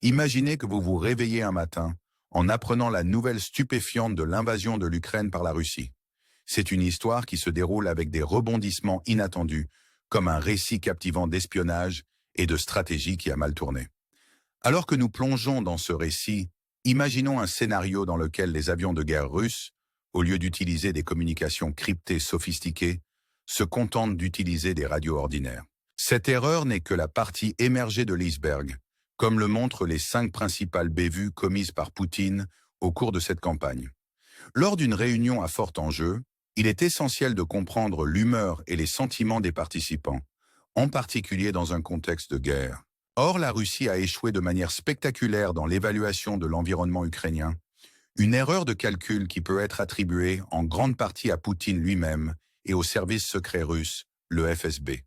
Imaginez que vous vous réveillez un matin en apprenant la nouvelle stupéfiante de l'invasion de l'Ukraine par la Russie. C'est une histoire qui se déroule avec des rebondissements inattendus, comme un récit captivant d'espionnage et de stratégie qui a mal tourné. Alors que nous plongeons dans ce récit, imaginons un scénario dans lequel les avions de guerre russes, au lieu d'utiliser des communications cryptées sophistiquées, se contentent d'utiliser des radios ordinaires. Cette erreur n'est que la partie émergée de l'iceberg, comme le montrent les 5 principales bévues commises par Poutine au cours de cette campagne. Lors d'une réunion à fort enjeu, il est essentiel de comprendre l'humeur et les sentiments des participants, en particulier dans un contexte de guerre. Or, la Russie a échoué de manière spectaculaire dans l'évaluation de l'environnement ukrainien, une erreur de calcul qui peut être attribuée en grande partie à Poutine lui-même et au service secret russe, le FSB.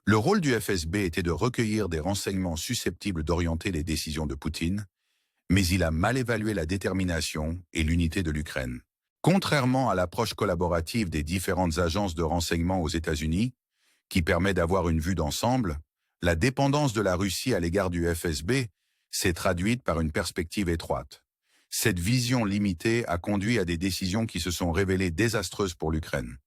Le rôle du FSB était de recueillir des renseignements susceptibles d'orienter les décisions de Poutine, mais il a mal évalué la détermination et l'unité de l'Ukraine. Contrairement à l'approche collaborative des différentes agences de renseignement aux États-Unis, qui permet d'avoir une vue d'ensemble, la dépendance de la Russie à l'égard du FSB s'est traduite par une perspective étroite. Cette vision limitée a conduit à des décisions qui se sont révélées désastreuses pour l'Ukraine.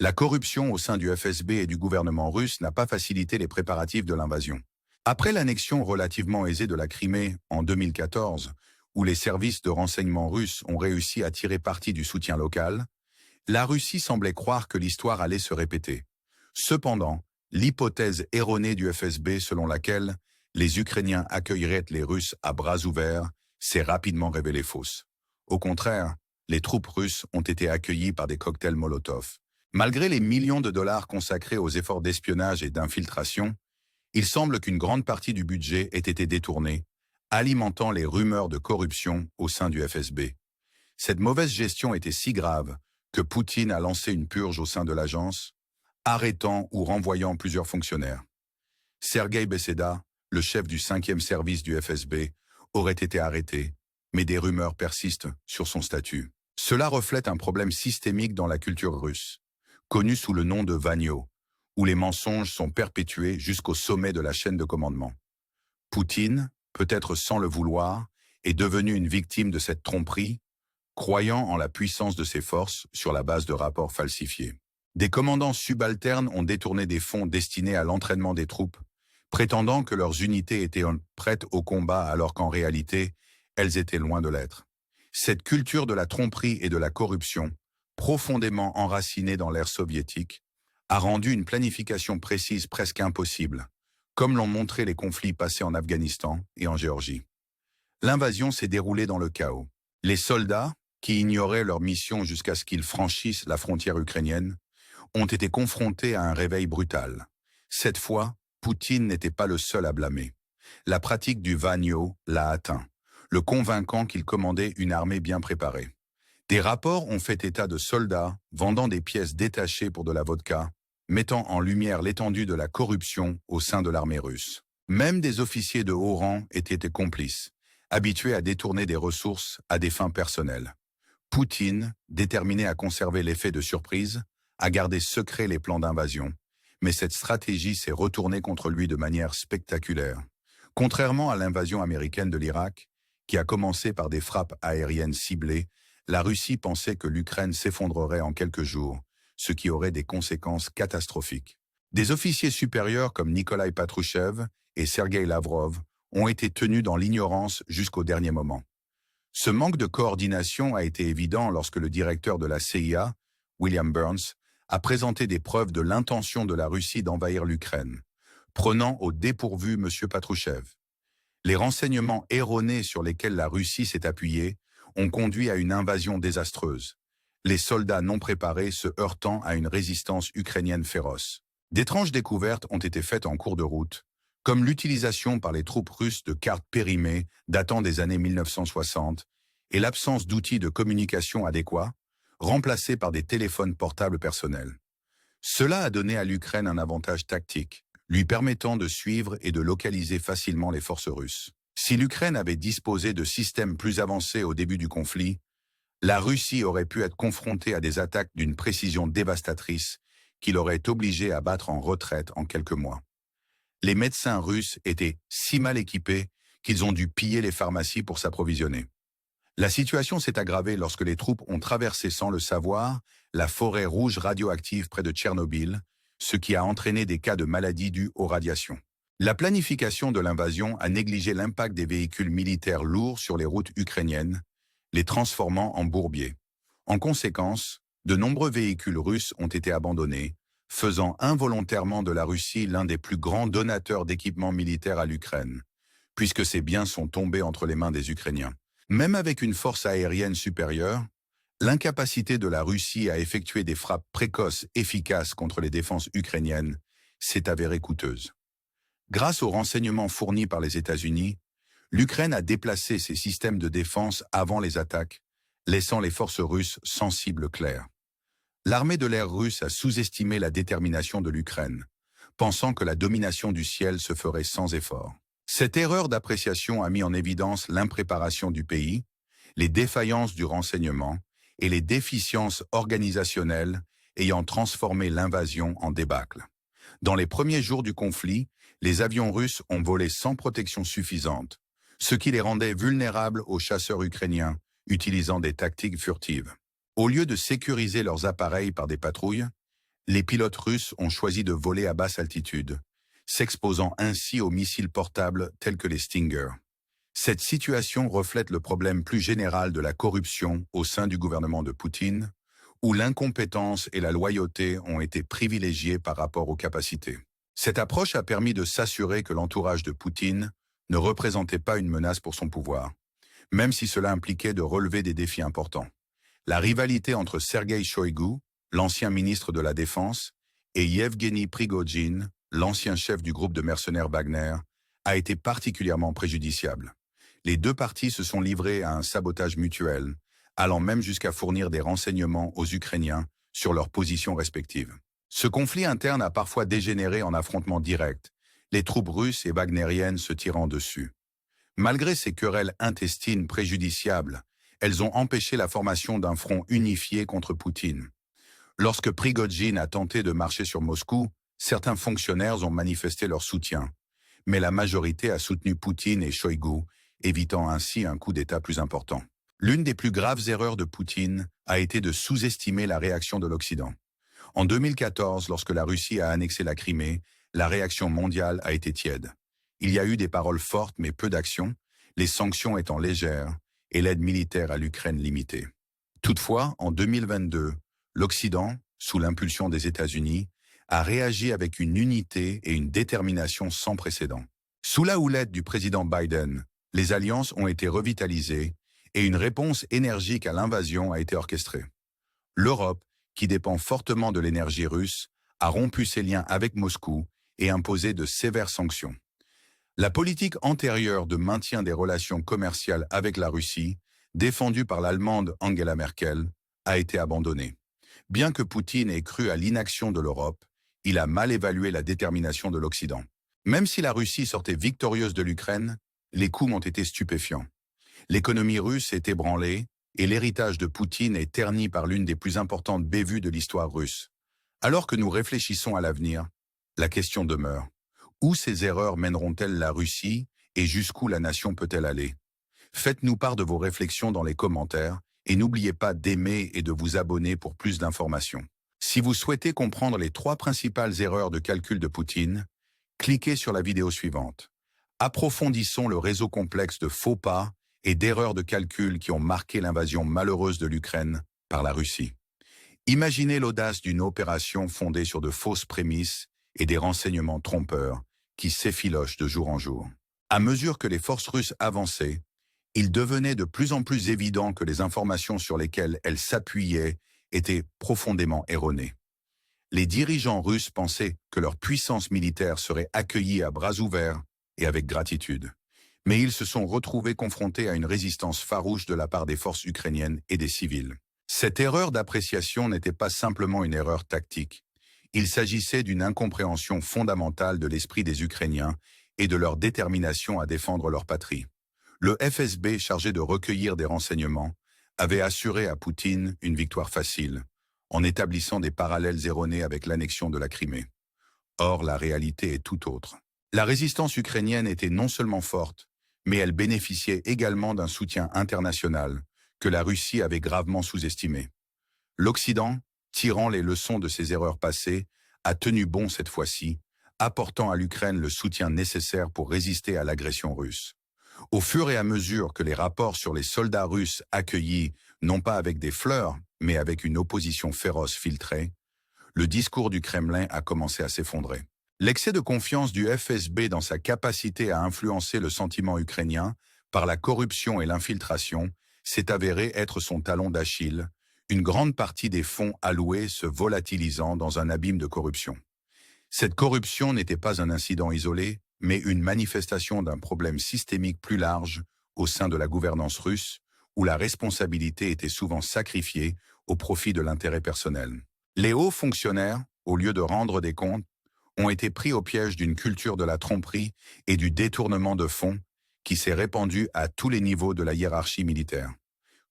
La corruption au sein du FSB et du gouvernement russe n'a pas facilité les préparatifs de l'invasion. Après l'annexion relativement aisée de la Crimée en 2014, où les services de renseignement russes ont réussi à tirer parti du soutien local, la Russie semblait croire que l'histoire allait se répéter. Cependant, l'hypothèse erronée du FSB selon laquelle les Ukrainiens accueilleraient les Russes à bras ouverts s'est rapidement révélée fausse. Au contraire, les troupes russes ont été accueillies par des cocktails Molotov. Malgré les millions de dollars consacrés aux efforts d'espionnage et d'infiltration, il semble qu'une grande partie du budget ait été détournée, alimentant les rumeurs de corruption au sein du FSB. Cette mauvaise gestion était si grave que Poutine a lancé une purge au sein de l'agence, arrêtant ou renvoyant plusieurs fonctionnaires. Sergueï Beseda, le chef du 5e service du FSB, aurait été arrêté, mais des rumeurs persistent sur son statut. Cela reflète un problème systémique dans la culture russe, connu sous le nom de Vanyo, où les mensonges sont perpétués jusqu'au sommet de la chaîne de commandement. Poutine, peut-être sans le vouloir, est devenu une victime de cette tromperie, croyant en la puissance de ses forces sur la base de rapports falsifiés. Des commandants subalternes ont détourné des fonds destinés à l'entraînement des troupes, prétendant que leurs unités étaient prêtes au combat alors qu'en réalité, elles étaient loin de l'être. Cette culture de la tromperie et de la corruption, profondément enracinée dans l'ère soviétique, a rendu une planification précise presque impossible, comme l'ont montré les conflits passés en Afghanistan et en Géorgie. L'invasion s'est déroulée dans le chaos. Les soldats, qui ignoraient leur mission jusqu'à ce qu'ils franchissent la frontière ukrainienne, ont été confrontés à un réveil brutal. Cette fois, Poutine n'était pas le seul à blâmer. La pratique du Vanyo l'a atteint, le convainquant qu'il commandait une armée bien préparée. Des rapports ont fait état de soldats vendant des pièces détachées pour de la vodka, mettant en lumière l'étendue de la corruption au sein de l'armée russe. Même des officiers de haut rang étaient complices, habitués à détourner des ressources à des fins personnelles. Poutine, déterminé à conserver l'effet de surprise, a gardé secret les plans d'invasion, mais cette stratégie s'est retournée contre lui de manière spectaculaire. Contrairement à l'invasion américaine de l'Irak, qui a commencé par des frappes aériennes ciblées, la Russie pensait que l'Ukraine s'effondrerait en quelques jours, ce qui aurait des conséquences catastrophiques. Des officiers supérieurs comme Nikolai Patrushev et Sergueï Lavrov ont été tenus dans l'ignorance jusqu'au dernier moment. Ce manque de coordination a été évident lorsque le directeur de la CIA, William Burns, a présenté des preuves de l'intention de la Russie d'envahir l'Ukraine, prenant au dépourvu M. Patrushev. Les renseignements erronés sur lesquels la Russie s'est appuyée ont conduit à une invasion désastreuse, les soldats non préparés se heurtant à une résistance ukrainienne féroce. D'étranges découvertes ont été faites en cours de route, comme l'utilisation par les troupes russes de cartes périmées datant des années 1960 et l'absence d'outils de communication adéquats, remplacés par des téléphones portables personnels. Cela a donné à l'Ukraine un avantage tactique, lui permettant de suivre et de localiser facilement les forces russes. Si l'Ukraine avait disposé de systèmes plus avancés au début du conflit, la Russie aurait pu être confrontée à des attaques d'une précision dévastatrice qui l'aurait obligée à battre en retraite en quelques mois. Les médecins russes étaient si mal équipés qu'ils ont dû piller les pharmacies pour s'approvisionner. La situation s'est aggravée lorsque les troupes ont traversé sans le savoir la forêt rouge radioactive près de Tchernobyl, ce qui a entraîné des cas de maladies dues aux radiations. La planification de l'invasion a négligé l'impact des véhicules militaires lourds sur les routes ukrainiennes, les transformant en bourbiers. En conséquence, de nombreux véhicules russes ont été abandonnés, faisant involontairement de la Russie l'un des plus grands donateurs d'équipements militaires à l'Ukraine, puisque ces biens sont tombés entre les mains des Ukrainiens. Même avec une force aérienne supérieure, l'incapacité de la Russie à effectuer des frappes précoces efficaces contre les défenses ukrainiennes s'est avérée coûteuse. Grâce aux renseignements fournis par les États-Unis, l'Ukraine a déplacé ses systèmes de défense avant les attaques, laissant les forces russes sans cible claire. L'armée de l'air russe a sous-estimé la détermination de l'Ukraine, pensant que la domination du ciel se ferait sans effort. Cette erreur d'appréciation a mis en évidence l'impréparation du pays, les défaillances du renseignement et les déficiences organisationnelles ayant transformé l'invasion en débâcle. Dans les premiers jours du conflit, les avions russes ont volé sans protection suffisante, ce qui les rendait vulnérables aux chasseurs ukrainiens utilisant des tactiques furtives. Au lieu de sécuriser leurs appareils par des patrouilles, les pilotes russes ont choisi de voler à basse altitude, s'exposant ainsi aux missiles portables tels que les Stinger. Cette situation reflète le problème plus général de la corruption au sein du gouvernement de Poutine, où l'incompétence et la loyauté ont été privilégiées par rapport aux capacités. Cette approche a permis de s'assurer que l'entourage de Poutine ne représentait pas une menace pour son pouvoir, même si cela impliquait de relever des défis importants. La rivalité entre Sergueï Shoïgu, l'ancien ministre de la Défense, et Yevgeny Prigojine, l'ancien chef du groupe de mercenaires Wagner, a été particulièrement préjudiciable. Les deux parties se sont livrées à un sabotage mutuel, allant même jusqu'à fournir des renseignements aux Ukrainiens sur leurs positions respectives. Ce conflit interne a parfois dégénéré en affrontements directs, les troupes russes et wagnériennes se tirant dessus. Malgré ces querelles intestines préjudiciables, elles ont empêché la formation d'un front unifié contre Poutine. Lorsque Prigojine a tenté de marcher sur Moscou, certains fonctionnaires ont manifesté leur soutien, mais la majorité a soutenu Poutine et Shoïgu, évitant ainsi un coup d'État plus important. L'une des plus graves erreurs de Poutine a été de sous-estimer la réaction de l'Occident. En 2014, lorsque la Russie a annexé la Crimée, la réaction mondiale a été tiède. Il y a eu des paroles fortes mais peu d'actions, les sanctions étant légères et l'aide militaire à l'Ukraine limitée. Toutefois, en 2022, l'Occident, sous l'impulsion des États-Unis, a réagi avec une unité et une détermination sans précédent. Sous la houlette du président Biden, les alliances ont été revitalisées et une réponse énergique à l'invasion a été orchestrée. L'Europe, qui dépend fortement de l'énergie russe, a rompu ses liens avec Moscou et imposé de sévères sanctions. La politique antérieure de maintien des relations commerciales avec la Russie, défendue par l'Allemande Angela Merkel, a été abandonnée. Bien que Poutine ait cru à l'inaction de l'Europe, il a mal évalué la détermination de l'Occident. Même si la Russie sortait victorieuse de l'Ukraine, les coups ont été stupéfiants. L'économie russe est ébranlée et l'héritage de Poutine est terni par l'une des plus importantes bévues de l'histoire russe. Alors que nous réfléchissons à l'avenir, la question demeure. Où ces erreurs mèneront-elles la Russie et jusqu'où la nation peut-elle aller? Faites-nous part de vos réflexions dans les commentaires et n'oubliez pas d'aimer et de vous abonner pour plus d'informations. Si vous souhaitez comprendre les 3 principales erreurs de calcul de Poutine, cliquez sur la vidéo suivante. Approfondissons le réseau complexe de faux pas et d'erreurs de calcul qui ont marqué l'invasion malheureuse de l'Ukraine par la Russie. Imaginez l'audace d'une opération fondée sur de fausses prémices et des renseignements trompeurs qui s'effilochent de jour en jour. À mesure que les forces russes avançaient, il devenait de plus en plus évident que les informations sur lesquelles elles s'appuyaient étaient profondément erronées. Les dirigeants russes pensaient que leur puissance militaire serait accueillie à bras ouverts et avec gratitude. Mais ils se sont retrouvés confrontés à une résistance farouche de la part des forces ukrainiennes et des civils. Cette erreur d'appréciation n'était pas simplement une erreur tactique. Il s'agissait d'une incompréhension fondamentale de l'esprit des Ukrainiens et de leur détermination à défendre leur patrie. Le FSB, chargé de recueillir des renseignements, avait assuré à Poutine une victoire facile, en établissant des parallèles erronés avec l'annexion de la Crimée. Or, la réalité est tout autre. La résistance ukrainienne était non seulement forte, mais elle bénéficiait également d'un soutien international que la Russie avait gravement sous-estimé. L'Occident, tirant les leçons de ses erreurs passées, a tenu bon cette fois-ci, apportant à l'Ukraine le soutien nécessaire pour résister à l'agression russe. Au fur et à mesure que les rapports sur les soldats russes accueillis, non pas avec des fleurs, mais avec une opposition féroce filtrée, le discours du Kremlin a commencé à s'effondrer. L'excès de confiance du FSB dans sa capacité à influencer le sentiment ukrainien par la corruption et l'infiltration s'est avéré être son talon d'Achille, une grande partie des fonds alloués se volatilisant dans un abîme de corruption. Cette corruption n'était pas un incident isolé, mais une manifestation d'un problème systémique plus large au sein de la gouvernance russe, où la responsabilité était souvent sacrifiée au profit de l'intérêt personnel. Les hauts fonctionnaires, au lieu de rendre des comptes, ont été pris au piège d'une culture de la tromperie et du détournement de fonds qui s'est répandue à tous les niveaux de la hiérarchie militaire.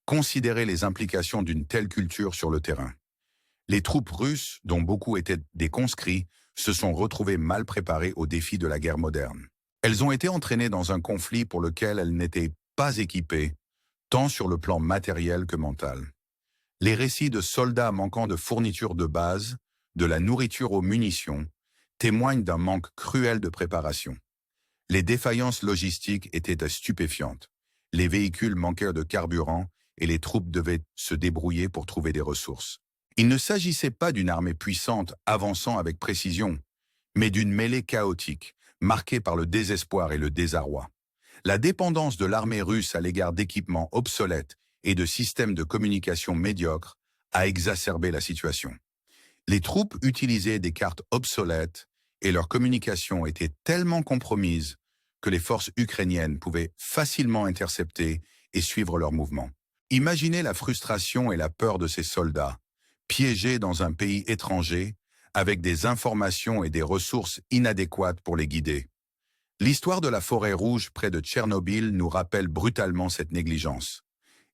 Considérez les implications d'une telle culture sur le terrain. Les troupes russes, dont beaucoup étaient des conscrits, se sont retrouvées mal préparées aux défis de la guerre moderne. Elles ont été entraînées dans un conflit pour lequel elles n'étaient pas équipées, tant sur le plan matériel que mental. Les récits de soldats manquant de fournitures de base, de la nourriture aux munitions, témoignent d'un manque cruel de préparation. Les défaillances logistiques étaient stupéfiantes. Les véhicules manquèrent de carburant et les troupes devaient se débrouiller pour trouver des ressources. Il ne s'agissait pas d'une armée puissante avançant avec précision, mais d'une mêlée chaotique, marquée par le désespoir et le désarroi. La dépendance de l'armée russe à l'égard d'équipements obsolètes et de systèmes de communication médiocres a exacerbé la situation. Les troupes utilisaient des cartes obsolètes et leur communication était tellement compromise que les forces ukrainiennes pouvaient facilement intercepter et suivre leurs mouvements. Imaginez la frustration et la peur de ces soldats, piégés dans un pays étranger, avec des informations et des ressources inadéquates pour les guider. L'histoire de la forêt rouge près de Tchernobyl nous rappelle brutalement cette négligence.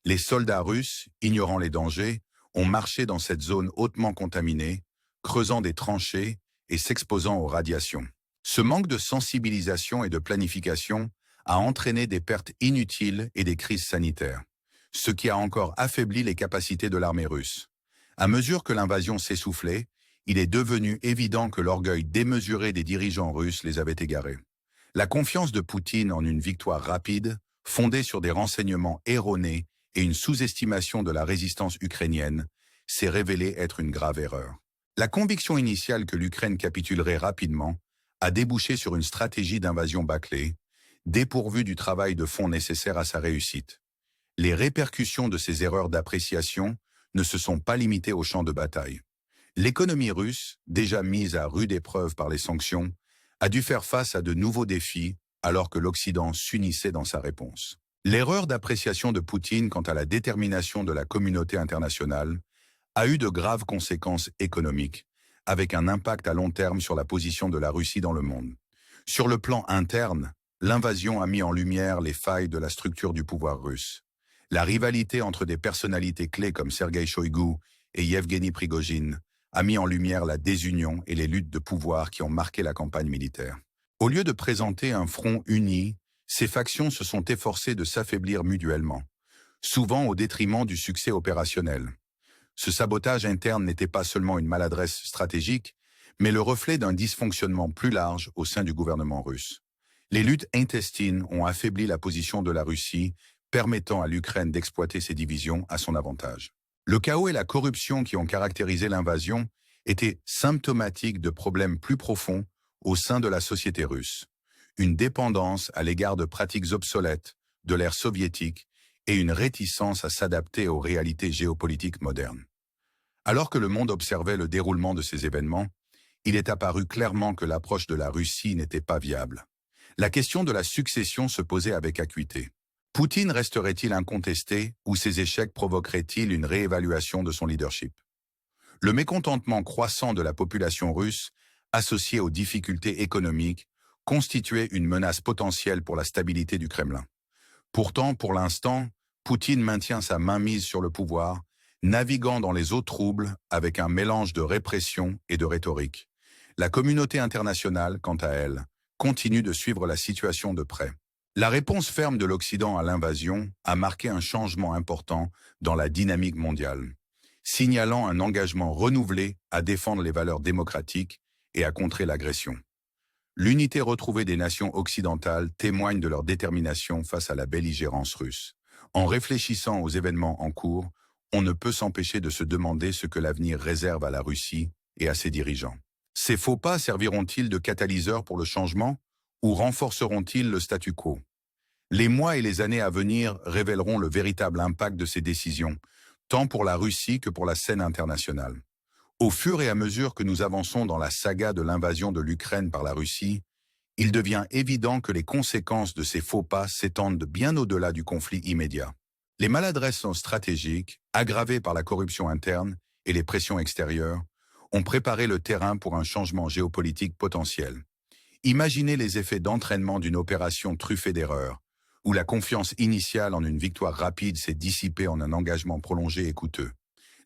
Les soldats russes, ignorant les dangers, ont marché dans cette zone hautement contaminée, creusant des tranchées et s'exposant aux radiations. Ce manque de sensibilisation et de planification a entraîné des pertes inutiles et des crises sanitaires, ce qui a encore affaibli les capacités de l'armée russe. À mesure que l'invasion s'essoufflait, il est devenu évident que l'orgueil démesuré des dirigeants russes les avait égarés. La confiance de Poutine en une victoire rapide, fondée sur des renseignements erronés et une sous-estimation de la résistance ukrainienne, s'est révélée être une grave erreur. La conviction initiale que l'Ukraine capitulerait rapidement a débouché sur une stratégie d'invasion bâclée, dépourvue du travail de fond nécessaire à sa réussite. Les répercussions de ces erreurs d'appréciation ne se sont pas limitées au champ de bataille. L'économie russe, déjà mise à rude épreuve par les sanctions, a dû faire face à de nouveaux défis alors que l'Occident s'unissait dans sa réponse. L'erreur d'appréciation de Poutine quant à la détermination de la communauté internationale a eu de graves conséquences économiques, avec un impact à long terme sur la position de la Russie dans le monde. Sur le plan interne, l'invasion a mis en lumière les failles de la structure du pouvoir russe. La rivalité entre des personnalités clés comme Sergueï Shoïgu et Yevgeny Prigojine a mis en lumière la désunion et les luttes de pouvoir qui ont marqué la campagne militaire. Au lieu de présenter un front uni, ces factions se sont efforcées de s'affaiblir mutuellement, souvent au détriment du succès opérationnel. Ce sabotage interne n'était pas seulement une maladresse stratégique, mais le reflet d'un dysfonctionnement plus large au sein du gouvernement russe. Les luttes intestines ont affaibli la position de la Russie, permettant à l'Ukraine d'exploiter ses divisions à son avantage. Le chaos et la corruption qui ont caractérisé l'invasion étaient symptomatiques de problèmes plus profonds au sein de la société russe. Une dépendance à l'égard de pratiques obsolètes, de l'ère soviétique, et une réticence à s'adapter aux réalités géopolitiques modernes. Alors que le monde observait le déroulement de ces événements, il est apparu clairement que l'approche de la Russie n'était pas viable. La question de la succession se posait avec acuité. Poutine resterait-il incontesté ou ses échecs provoqueraient-ils une réévaluation de son leadership? Le mécontentement croissant de la population russe, associé aux difficultés économiques, constituait une menace potentielle pour la stabilité du Kremlin. Pourtant, pour l'instant, Poutine maintient sa mainmise sur le pouvoir, naviguant dans les eaux troubles avec un mélange de répression et de rhétorique. La communauté internationale, quant à elle, continue de suivre la situation de près. La réponse ferme de l'Occident à l'invasion a marqué un changement important dans la dynamique mondiale, signalant un engagement renouvelé à défendre les valeurs démocratiques et à contrer l'agression. L'unité retrouvée des nations occidentales témoigne de leur détermination face à la belligérance russe. En réfléchissant aux événements en cours, on ne peut s'empêcher de se demander ce que l'avenir réserve à la Russie et à ses dirigeants. Ces faux pas serviront-ils de catalyseur pour le changement ou renforceront-ils le statu quo? Les mois et les années à venir révéleront le véritable impact de ces décisions, tant pour la Russie que pour la scène internationale. Au fur et à mesure que nous avançons dans la saga de l'invasion de l'Ukraine par la Russie, il devient évident que les conséquences de ces faux pas s'étendent bien au-delà du conflit immédiat. Les maladresses stratégiques, aggravées par la corruption interne et les pressions extérieures, ont préparé le terrain pour un changement géopolitique potentiel. Imaginez les effets d'entraînement d'une opération truffée d'erreurs, où la confiance initiale en une victoire rapide s'est dissipée en un engagement prolongé et coûteux.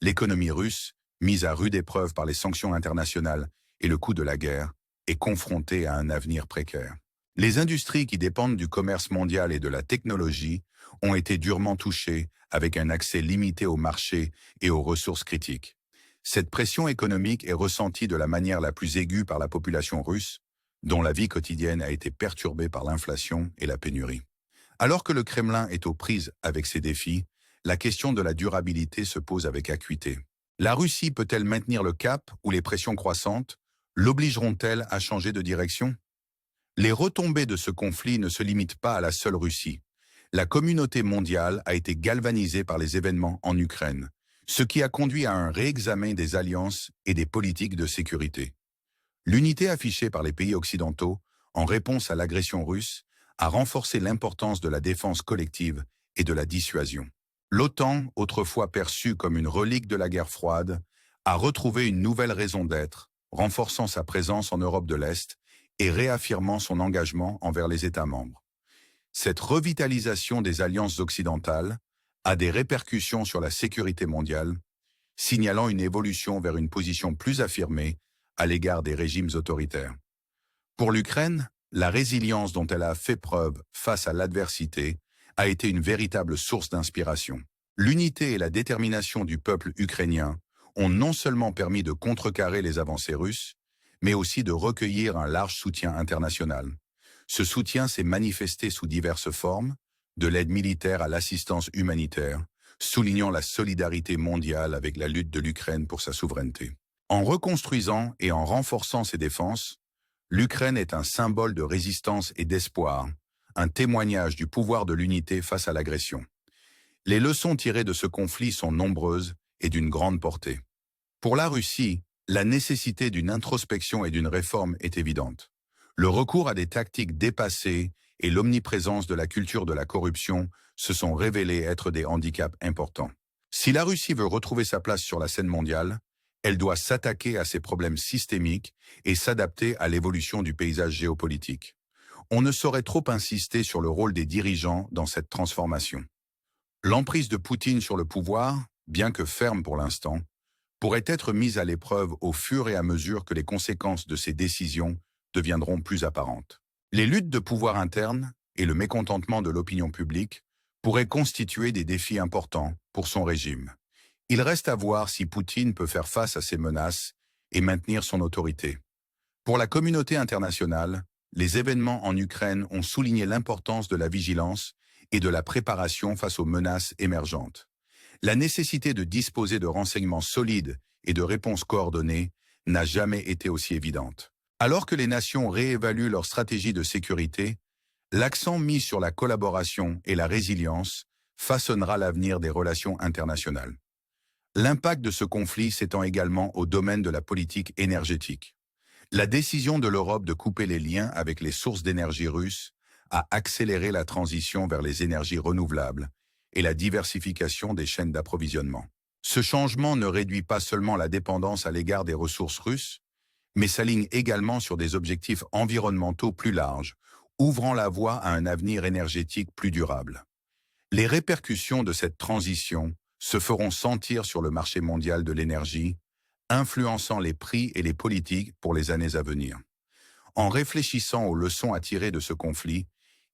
L'économie russe, mise à rude épreuve par les sanctions internationales et le coût de la guerre, est confrontée à un avenir précaire. Les industries qui dépendent du commerce mondial et de la technologie ont été durement touchées avec un accès limité au marché et aux ressources critiques. Cette pression économique est ressentie de la manière la plus aiguë par la population russe, dont la vie quotidienne a été perturbée par l'inflation et la pénurie. Alors que le Kremlin est aux prises avec ces défis, la question de la durabilité se pose avec acuité. La Russie peut-elle maintenir le cap ou les pressions croissantes l'obligeront-elles à changer de direction? Les retombées de ce conflit ne se limitent pas à la seule Russie. La communauté mondiale a été galvanisée par les événements en Ukraine, ce qui a conduit à un réexamen des alliances et des politiques de sécurité. L'unité affichée par les pays occidentaux, en réponse à l'agression russe, a renforcé l'importance de la défense collective et de la dissuasion. L'OTAN, autrefois perçue comme une relique de la guerre froide, a retrouvé une nouvelle raison d'être, renforçant sa présence en Europe de l'Est et réaffirmant son engagement envers les États membres. Cette revitalisation des alliances occidentales a des répercussions sur la sécurité mondiale, signalant une évolution vers une position plus affirmée à l'égard des régimes autoritaires. Pour l'Ukraine, la résilience dont elle a fait preuve face à l'adversité a été une véritable source d'inspiration. L'unité et la détermination du peuple ukrainien ont non seulement permis de contrecarrer les avancées russes, mais aussi de recueillir un large soutien international. Ce soutien s'est manifesté sous diverses formes, de l'aide militaire à l'assistance humanitaire, soulignant la solidarité mondiale avec la lutte de l'Ukraine pour sa souveraineté. En reconstruisant et en renforçant ses défenses, l'Ukraine est un symbole de résistance et d'espoir, un témoignage du pouvoir de l'unité face à l'agression. Les leçons tirées de ce conflit sont nombreuses et d'une grande portée. Pour la Russie, la nécessité d'une introspection et d'une réforme est évidente. Le recours à des tactiques dépassées et l'omniprésence de la culture de la corruption se sont révélés être des handicaps importants. Si la Russie veut retrouver sa place sur la scène mondiale, elle doit s'attaquer à ces problèmes systémiques et s'adapter à l'évolution du paysage géopolitique. On ne saurait trop insister sur le rôle des dirigeants dans cette transformation. L'emprise de Poutine sur le pouvoir, bien que ferme pour l'instant, pourrait être mise à l'épreuve au fur et à mesure que les conséquences de ces décisions deviendront plus apparentes. Les luttes de pouvoir interne et le mécontentement de l'opinion publique pourraient constituer des défis importants pour son régime. Il reste à voir si Poutine peut faire face à ces menaces et maintenir son autorité. Pour la communauté internationale, les événements en Ukraine ont souligné l'importance de la vigilance et de la préparation face aux menaces émergentes. La nécessité de disposer de renseignements solides et de réponses coordonnées n'a jamais été aussi évidente. Alors que les nations réévaluent leur stratégie de sécurité, l'accent mis sur la collaboration et la résilience façonnera l'avenir des relations internationales. L'impact de ce conflit s'étend également au domaine de la politique énergétique. La décision de l'Europe de couper les liens avec les sources d'énergie russes a accéléré la transition vers les énergies renouvelables et la diversification des chaînes d'approvisionnement. Ce changement ne réduit pas seulement la dépendance à l'égard des ressources russes, mais s'aligne également sur des objectifs environnementaux plus larges, ouvrant la voie à un avenir énergétique plus durable. Les répercussions de cette transition se feront sentir sur le marché mondial de l'énergie, influençant les prix et les politiques pour les années à venir. En réfléchissant aux leçons à tirer de ce conflit,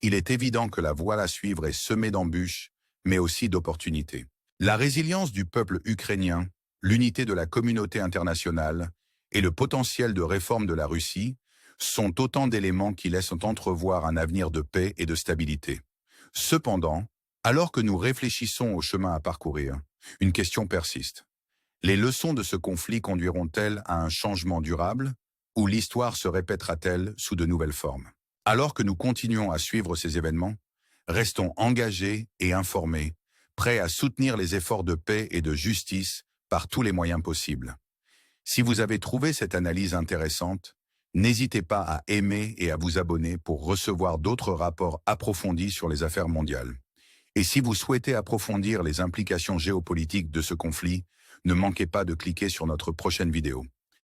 il est évident que la voie à suivre est semée d'embûches, mais aussi d'opportunités. La résilience du peuple ukrainien, l'unité de la communauté internationale et le potentiel de réforme de la Russie sont autant d'éléments qui laissent entrevoir un avenir de paix et de stabilité. Cependant, alors que nous réfléchissons au chemin à parcourir, une question persiste. Les leçons de ce conflit conduiront-elles à un changement durable ou l'histoire se répétera-t-elle sous de nouvelles formes? Alors que nous continuons à suivre ces événements, restons engagés et informés, prêts à soutenir les efforts de paix et de justice par tous les moyens possibles. Si vous avez trouvé cette analyse intéressante, n'hésitez pas à aimer et à vous abonner pour recevoir d'autres rapports approfondis sur les affaires mondiales. Et si vous souhaitez approfondir les implications géopolitiques de ce conflit, ne manquez pas de cliquer sur notre prochaine vidéo.